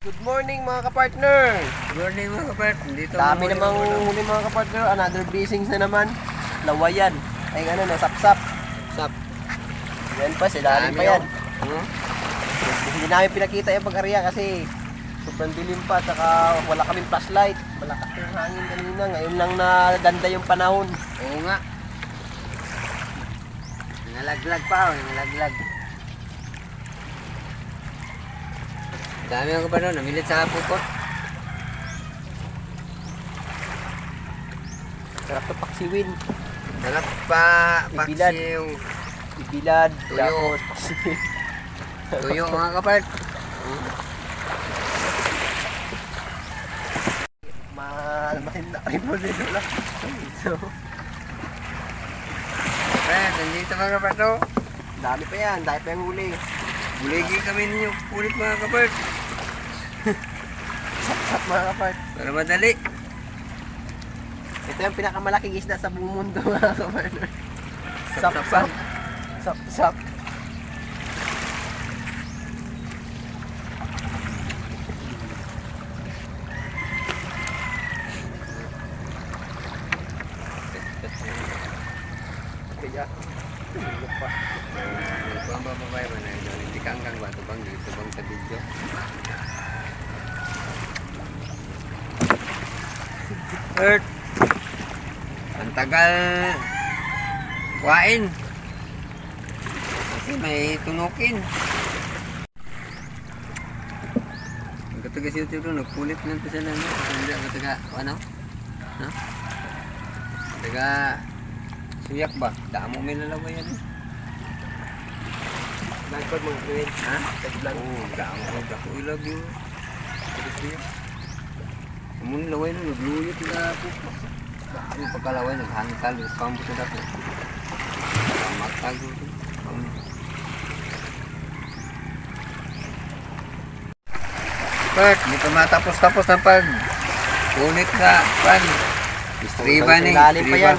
Good morning mga kapartner! Good morning mga kapartner. Dito Dami namang huli mga kapartner. Another blessings na naman. Lawayan. Ay ano no, sapsap. Sap. Yan pa, silalim Dami, pa yan. oh. Hindi namin pinakita yung pag-area kasi sobrang dilim pa. Saka wala kaming flashlight. Malakas yung hangin kanina. Ngayon lang na ganda yung panahon. Oo nga. Nalaglag pa oh, nalaglag. Dami mga kapartner, namilit sa pupot. Sarap to paksiwin. Sarap pa, Ibilad. paksiw, Ibilad. Tuyo. Tapos tuyo mga kapartner. Mahal na rin mo din wala. So, Friends, nandito mga kapartner. dami pa yan. Dahil pa yung huli. Buligi kami ninyo, ulit mga kapartner. Sapsap mga kapart. Para madali. Ito yung pinakamalaking isda sa buong mundo mga kapartner. Sapsapan. Sapsap. Kaya, tulog pa. Kung ang babae ba na yun, hindi kangkang ba? Tubang dito bang sa video. Earth. Ang tagal kuhain. Kasi may tunukin. Ang kataga siya ito doon, nagpulit lang ito siya lang. Hindi ang kataga, ano? No? Kataga, suyak ba? Damo may lalaway yan eh. Nagpag mga friend. Ha? Taglang. Oo, damo ko. Dako ilag yun. Amun laway na nagluyot na po. Ang pagkalaway naghangtal, pambo sa dako. Magtago ito. Bert, hindi pa matapos-tapos ng pag unit sa pan. Istriba ni. Lalim pa yan.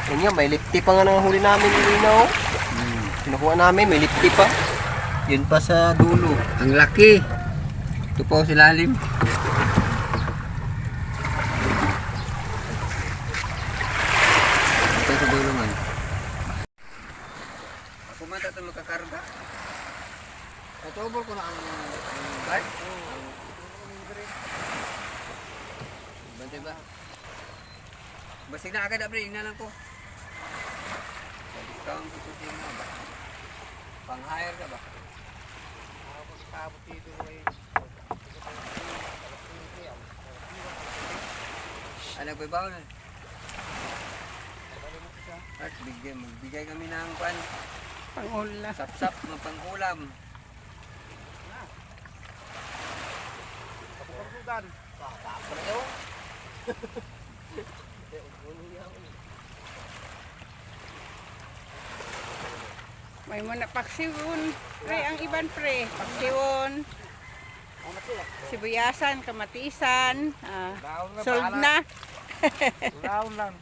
Yan yan, may lifty pa nga nang huli namin yung linaw. Kinukuha namin, may lifty pa. Yun pa sa dulo. Ang laki. Ito po si lalim. Ito sa dulo man. Ako man ito makakarga. Natubol ko na ang bag. Bantay ba? Basig na agad abre, ina lang ko. Discount ko sa tingin ba? Pang-hire ka ba? Ako sa kabot dito ay nagbaybaw na. At magbigay kami ng pan. Pangulam. Sap-sap ng pangulam. Kapag-sudan. Tapos na yun. May muna paksiwon. Pre, ang iban pre. Paksiwon. Sibuyasan, kamatisan. Sold na. Tulawon lang.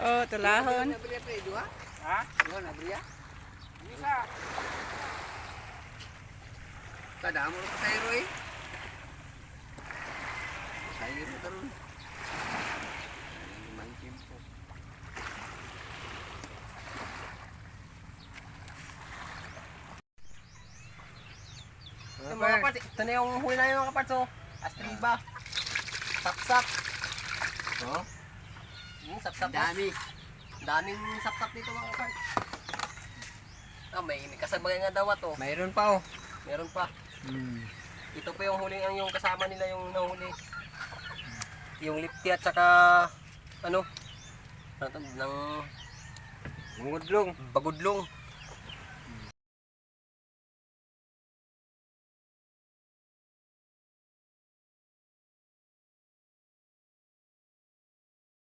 Oh, tulahon. Nabriya pa dua? Ha? Dua nabriya? Isa. Kadamo ko sa iro eh. Sa iro karon. May tempo. Mga kapart, ito na yung huli namin mga kapart. So, astriba. Sapsap. Oh, Sapsap. dami. Daming sapsap dito mga kapart. May kasabay nga daw to. Mayroon pa oh. Meron pa. Ito pa yung huli ang yung kasama nila yung nahuli. Yung lipti at saka ano? Ano to? Ng Mungudlong. bagudlong.